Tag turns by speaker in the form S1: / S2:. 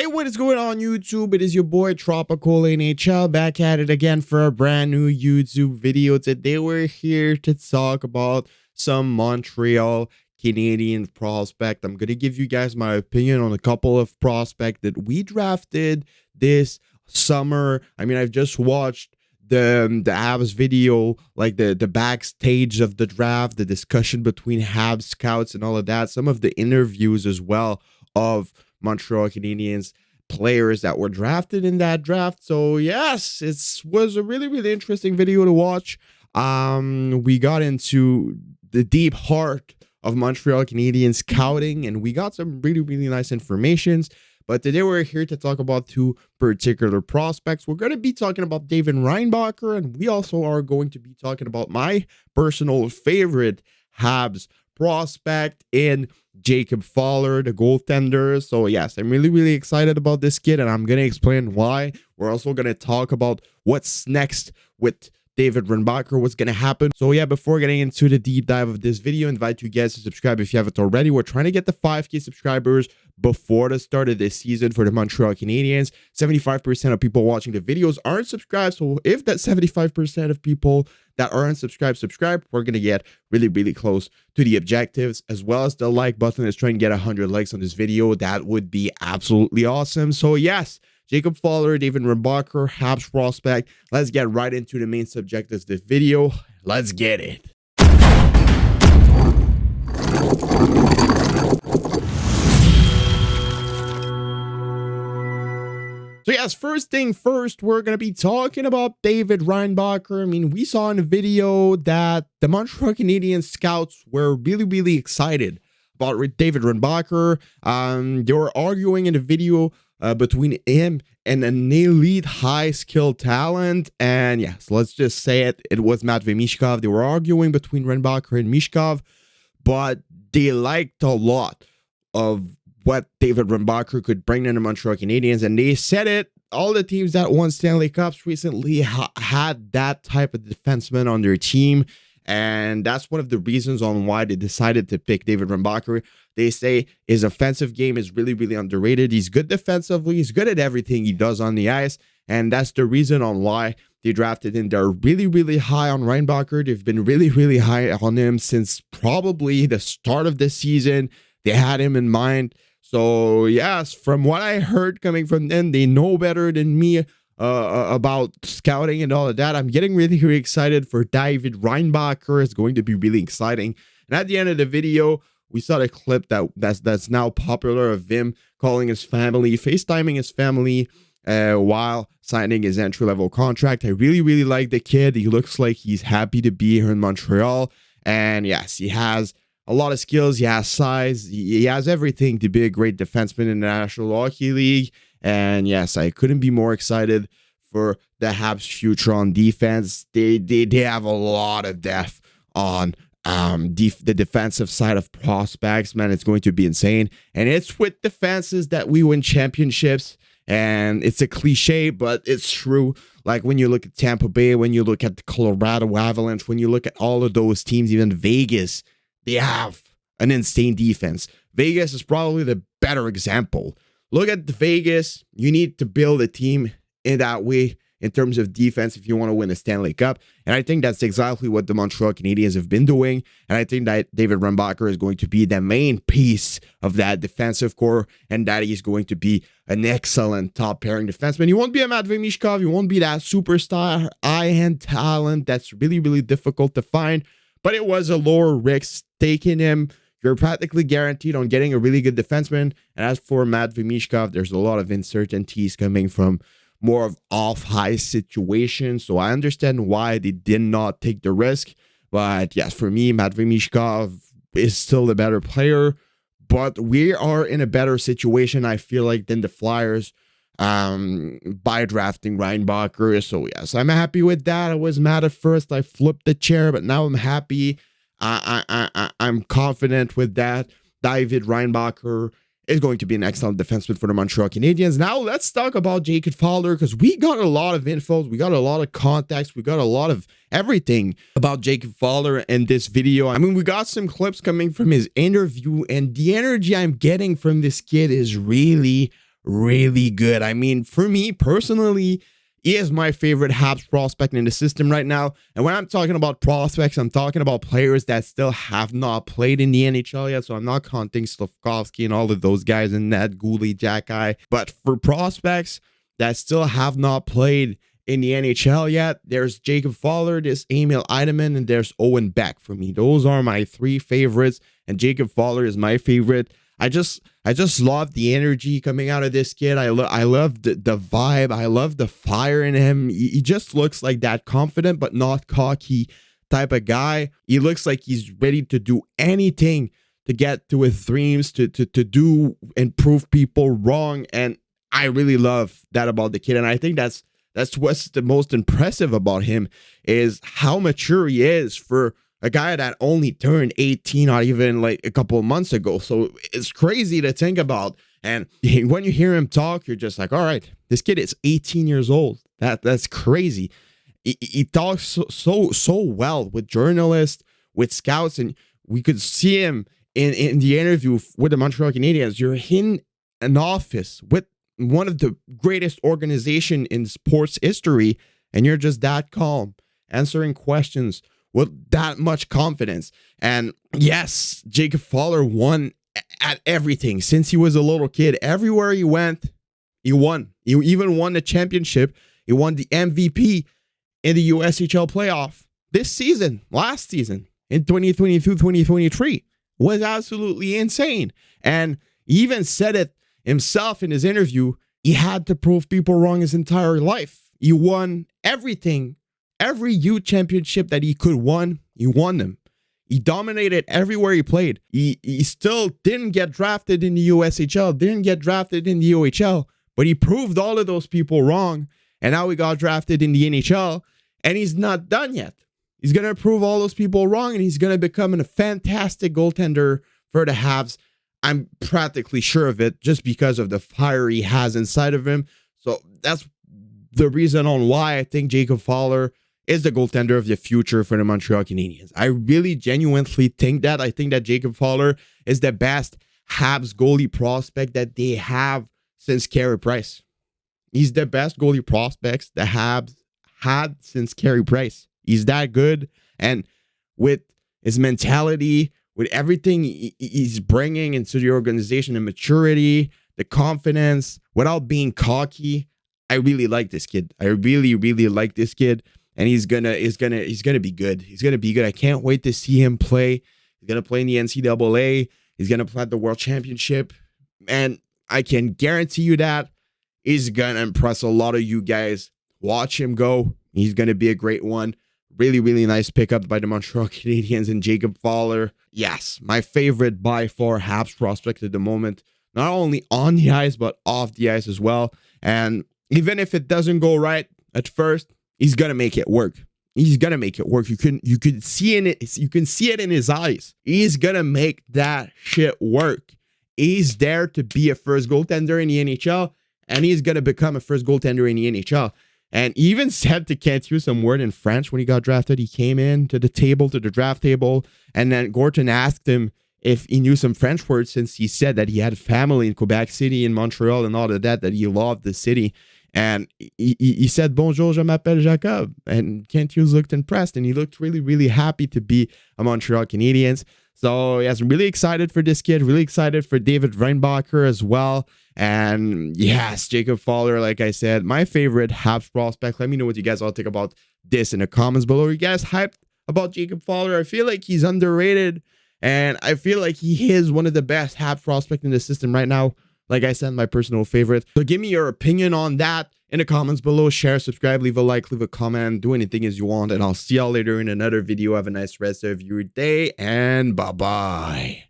S1: Hey, what is going on YouTube? It is your boy Tropical NHL back at it again for a brand new YouTube video. Today we're here to talk about some Montreal Canadiens prospect. I'm going to give you guys my opinion on a couple of prospects that we drafted this summer. I mean, I've just watched the Habs video, like the backstage of the draft, the discussion between Habs scouts and all of that, some of the interviews as well of Montreal Canadiens players that were drafted in that draft. So yes, it was a really interesting video to watch. We got into the deep heart of Montreal Canadiens scouting, and we got some really nice informations. But today we're here to talk about two particular prospects. We're going to be talking about David Reinbacher, and we also are going to be talking about my personal favorite Habs prospect in Jacob Fowler, the goaltender. So yes, I'm really excited about this kid, and I'm going to explain why. We're also going to talk about what's next with David Reinbacher, what's going to happen. So yeah, before getting into the deep dive of this video, I invite you guys to subscribe if you haven't already. We're trying to get the 5K subscribers before the start of this season for the Montreal Canadiens. 75% of people watching the videos aren't subscribed. So if that 75% of people that aren't subscribed, we're going to get really close to the objectives, as well as the like button is trying to get 100 likes on this video. That would be absolutely awesome. So yes, Jacob Fowler, David Reinbacher, Habs prospect. Let's get right into the main subject of this video. Let's get it. So yes, first thing first, we're going to be talking about David Reinbacher. I mean, we saw in a video that the Montreal Canadiens scouts were really excited about David Reinbacher. They were arguing in the video between him and an elite high-skilled talent. And yes, let's just say it. It was Matvei Michkov. They were arguing between Reinbacher and Michkov, but they liked a lot of what David Reinbacher could bring in the Montreal Canadiens, and they said it. All the teams that won Stanley Cups recently had that type of defenseman on their team, and that's one of the reasons on why they decided to pick David Reinbacher. They say his offensive game is really underrated. He's good defensively. He's good at everything he does on the ice, and that's the reason on why they drafted him. They're really high on Reinbacher. They've been really high on him since probably the start of the season. They had him in mind. So yes, from what I heard coming from them, they know better than me about scouting and all of that. I'm getting really excited for David Reinbacher. It's going to be really exciting. And at the end of the video, we saw the clip that's now popular of him calling his family, FaceTiming his family while signing his entry-level contract. I really like the kid. He looks like he's happy to be here in Montreal. And yes, he has a lot of skills. He has size. He has everything to be a great defenseman in the National Hockey League. And yes, I couldn't be more excited for the Habs' future on defense. They have a lot of depth on the defensive side of prospects. Man, it's going to be insane. And it's with defenses that we win championships. And it's a cliche, but it's true. Like when you look at Tampa Bay, when you look at the Colorado Avalanche, when you look at all of those teams, even Vegas, they have an insane defense. Vegas is probably the better example. Look at Vegas. You need to build a team in that way in terms of defense if you want to win a Stanley Cup. And I think that's exactly what the Montreal Canadiens have been doing. And I think that David Reinbacher is going to be the main piece of that defensive core, and that he's going to be an excellent top pairing defenseman. He won't be a Matvei Michkov. He won't be that superstar high-end talent that's really difficult to find. But it was a lower risk taking him. You're practically guaranteed on getting a really good defenseman. And as for Matvei Michkov, there's a lot of uncertainties coming from more of off-ice situations. So I understand why they did not take the risk. But yes, for me, Matvei Michkov is still the better player. But we are in a better situation, I feel like, than the Flyers by drafting Reinbacher. So yes, I'm happy with that. I was mad at first. I flipped the chair, but now I'm happy. I'm confident with that. David Reinbacher is going to be an excellent defenseman for the Montreal Canadiens. Now let's talk about Jacob Fowler, because we got a lot of info, we got a lot of context, we got a lot of everything about Jacob Fowler in this video. I mean, we got some clips coming from his interview, and the energy I'm getting from this kid is really really good. I mean, for me personally, he is my favorite Habs prospect in the system right now. And when I'm talking about prospects, I'm talking about players that still have not played in the NHL yet. So I'm not counting Slavkovsky and all of those guys in that Goulet, Jack-Eye. But for prospects that still have not played in the NHL yet, there's Jacob Fowler, there's Emil Eideman, and there's Owen Beck for me. Those are my three favorites, and Jacob Fowler is my favorite. I just love the energy coming out of this kid. I love the vibe. I love the fire in him. He just looks like that confident but not cocky type of guy. He looks like he's ready to do anything to get to his dreams, to do and prove people wrong. And I really love that about the kid. And I think that's what's the most impressive about him, is how mature he is for a guy that only turned 18 not even like a couple of months ago. So it's crazy to think about. And when you hear him talk, you're just like, all right, this kid is 18 years old. That's crazy. He talks so well with journalists, with scouts, and we could see him in the interview with the Montreal Canadiens. You're in an office with one of the greatest organization in sports history, and you're just that calm, answering questions with that much confidence. And yes, Jacob Fowler won at everything since he was a little kid. Everywhere he went, he won. He even won the championship. He won the MVP in the USHL playoff this season, last season, in 2022-2023. Was absolutely insane. And he even said it himself in his interview. He had to prove people wrong his entire life. He won everything. Every youth championship that he could won, he won them. He dominated everywhere he played. He still didn't get drafted in the USHL, didn't get drafted in the OHL, but he proved all of those people wrong. And now he got drafted in the NHL, and he's not done yet. He's going to prove all those people wrong, and he's going to become a fantastic goaltender for the Habs. I'm practically sure of it, just because of the fire he has inside of him. So that's the reason on why I think Jacob Fowler is the goaltender of the future for the Montreal Canadiens. I really genuinely think that. I think that Jacob Fowler is the best Habs goalie prospect that they have since Carey Price. He's the best goalie prospects the Habs had since Carey Price. He's that good. And with his mentality, with everything he's bringing into the organization, the maturity, the confidence, without being cocky, I really like this kid. I really like this kid. And he's gonna be good. He's gonna be good. I can't wait to see him play. He's gonna play in the NCAA. He's gonna play at the World Championship, and I can guarantee you that he's gonna impress a lot of you guys. Watch him go. He's gonna be a great one. Really nice pickup by the Montreal Canadiens and Jacob Fowler. Yes, my favorite by far Habs prospect at the moment. Not only on the ice but off the ice as well. And even if it doesn't go right at first, he's gonna make it work. He's gonna make it work. You can see in it. You can see it in his eyes. He's gonna make that shit work. He's there to be a first goaltender in the NHL, and he's gonna become a first goaltender in the NHL. And he even said to can't use some word in French when he got drafted. He came in to the draft table, and then Gorton asked him if he knew some French words, since he said that he had family in Quebec City, in Montreal, and all of that he loved the city. And he said, "Bonjour, je m'appelle Jacob." And Kent Hughes looked impressed, and he looked really happy to be a Montreal Canadiens. So yes, I'm really excited for this kid, really excited for David Reinbacher as well. And yes, Jacob Fowler, like I said, my favorite Habs prospect. Let me know what you guys all think about this in the comments below. Are you guys hyped about Jacob Fowler? I feel like he's underrated, and I feel like he is one of the best Habs prospects in the system right now. Like I said, my personal favorite. So give me your opinion on that in the comments below. Share, subscribe, leave a like, leave a comment, do anything as you want. And I'll see y'all later in another video. Have a nice rest of your day, and bye-bye.